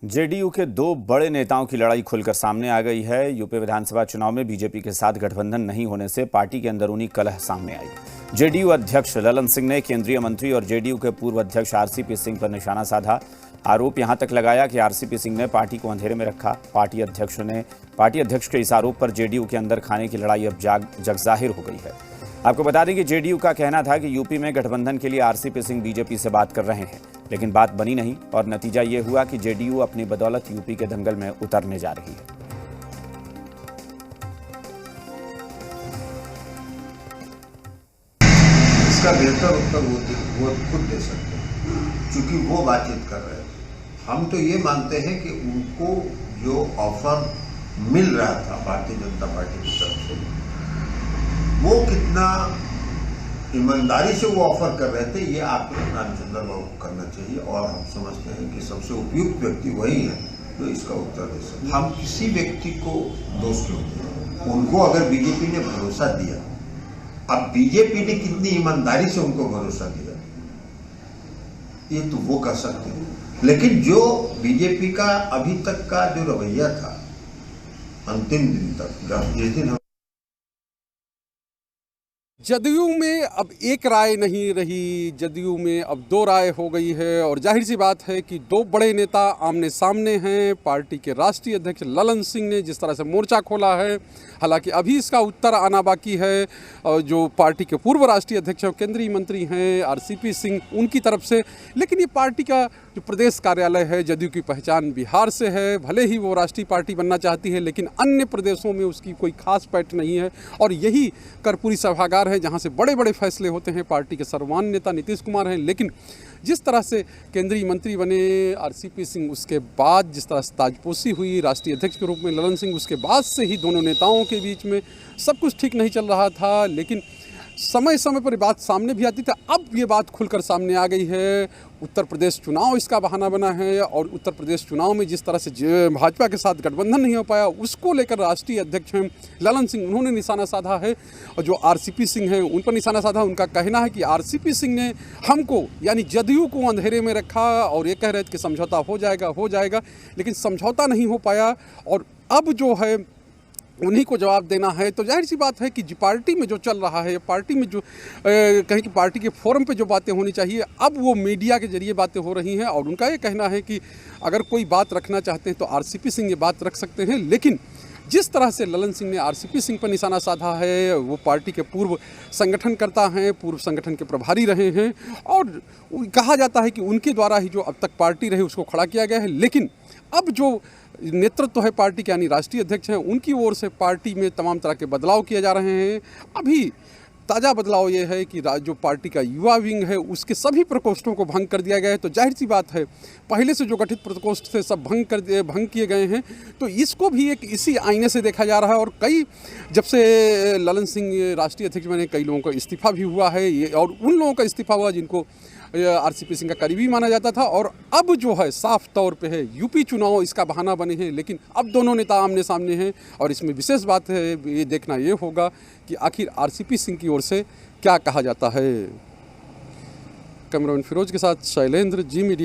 JDU के दो बड़े नेताओं की लड़ाई खुलकर सामने आ गई है। यूपी विधानसभा चुनाव में बीजेपी के साथ गठबंधन नहीं होने से पार्टी के अंदरूनी कलह सामने आई। जेडीयू अध्यक्ष ललन सिंह ने केंद्रीय मंत्री और जेडीयू के पूर्व अध्यक्ष आरसीपी सिंह पर निशाना साधा। आरोप यहां तक लगाया कि आरसीपी सिंह ने पार्टी को अंधेरे में रखा। पार्टी अध्यक्ष के इस आरोप पर जेडीयू के अंदर खाने की लड़ाई अब जगजाहिर हो गई है। आपको बता दें कि जेडीयू का कहना था कि यूपी में गठबंधन के लिए आरसीपी सिंह बीजेपी से बात कर रहे हैं, लेकिन बात बनी नहीं और नतीजा ये हुआ कि जेडीयू अपनी बदौलत यूपी के दंगल में उतरने जा रही है। इसका बेहतर उत्तर वो खुद दे सकते हैं, क्योंकि वो बातचीत कर रहे थे। हम तो ये मानते हैं कि उनको जो ऑफर मिल रहा था भारतीय जनता पार्टी की तरफ से, वो कितना ईमानदारी से वो ऑफर कर रहे थे, ये आपको रामचंद्र बाबू को करना चाहिए। और हम समझते हैं कि सबसे उपयुक्त व्यक्ति वही है जो इसका उत्तर दे सकते। हम किसी व्यक्ति को दोष क्यों दें? उनको अगर बीजेपी ने भरोसा दिया, अब बीजेपी ने कितनी ईमानदारी से उनको भरोसा दिया, ये तो वो कर सकते हैं। लेकिन जो बीजेपी का अभी तक का जो रवैया था अंतिम दिन तक, जिस दिन जदयू में अब एक राय नहीं रही, जदयू में अब दो राय हो गई है। और जाहिर सी बात है कि दो बड़े नेता आमने सामने हैं। पार्टी के राष्ट्रीय अध्यक्ष ललन सिंह ने जिस तरह से मोर्चा खोला है, हालांकि अभी इसका उत्तर आना बाकी है। और जो पार्टी के पूर्व राष्ट्रीय अध्यक्ष और केंद्रीय मंत्री हैं आरसीपी सिंह, उनकी तरफ से। लेकिन ये पार्टी का जो प्रदेश कार्यालय है, जदयू की पहचान बिहार से है। भले ही वो राष्ट्रीय पार्टी बनना चाहती है, लेकिन अन्य प्रदेशों में उसकी कोई खास पैठ नहीं है। और यही कर्पूरी सभागार है जहां से बड़े बड़े फैसले होते हैं। पार्टी के सर्वमान्य नेता नीतीश कुमार हैं, लेकिन जिस तरह से केंद्रीय मंत्री बने आरसीपी सिंह, उसके बाद जिस तरह से ताजपोशी हुई राष्ट्रीय अध्यक्ष के रूप में ललन सिंह, उसके बाद से ही दोनों नेताओं के बीच में सब कुछ ठीक नहीं चल रहा था। लेकिन समय समय पर बात सामने भी आती थी। अब ये बात खुलकर सामने आ गई है। उत्तर प्रदेश चुनाव इसका बहाना बना है और उत्तर प्रदेश चुनाव में जिस तरह से भाजपा के साथ गठबंधन नहीं हो पाया, उसको लेकर राष्ट्रीय अध्यक्ष हैं ललन सिंह, उन्होंने निशाना साधा है। और जो आरसीपी सिंह हैं उन पर निशाना साधा। उनका कहना है कि आरसीपी सिंह ने हमको यानी जदयू को अंधेरे में रखा और ये कह रहे थे कि समझौता हो जाएगा, लेकिन समझौता नहीं हो पाया। और अब जो है उन्हीं को जवाब देना है। तो जाहिर सी बात है कि पार्टी में जो चल रहा है, पार्टी में जो कहीं की पार्टी के फोरम पे जो बातें होनी चाहिए, अब वो मीडिया के जरिए बातें हो रही हैं। और उनका ये कहना है कि अगर कोई बात रखना चाहते हैं तो आरसीपी सिंह ये बात रख सकते हैं। लेकिन जिस तरह से ललन सिंह ने आरसीपी सिंह पर निशाना साधा है, वो पार्टी के पूर्व संगठनकर्ता हैं, पूर्व संगठन के प्रभारी रहे हैं और कहा जाता है कि उनके द्वारा ही जो अब तक पार्टी रही उसको खड़ा किया गया है। लेकिन अब जो नेतृत्व है पार्टी के यानी राष्ट्रीय अध्यक्ष हैं, उनकी ओर से पार्टी में तमाम तरह के बदलाव किए जा रहे हैं। अभी ताज़ा बदलाव ये है कि जो पार्टी का युवा विंग है उसके सभी प्रकोष्ठों को भंग कर दिया गया है। तो जाहिर सी बात है पहले से जो गठित प्रकोष्ठ थे सब भंग किए गए हैं। तो इसको भी एक इसी आईने से देखा जा रहा है। और कई जब से ललन सिंह राष्ट्रीय अध्यक्ष बने, कई लोगों का इस्तीफा भी हुआ है। ये और उन लोगों का इस्तीफा हुआ जिनको आरसीपी सिंह का करीबी माना जाता था। और अब जो है साफ तौर पे है यूपी चुनाव इसका बहाना बने हैं। लेकिन अब दोनों नेता आमने सामने हैं और इसमें विशेष बात है ये देखना ये होगा कि आखिर आरसीपी सिंह की ओर से क्या कहा जाता है। कैमरामैन फिरोज के साथ शैलेंद्र, जी मीडिया।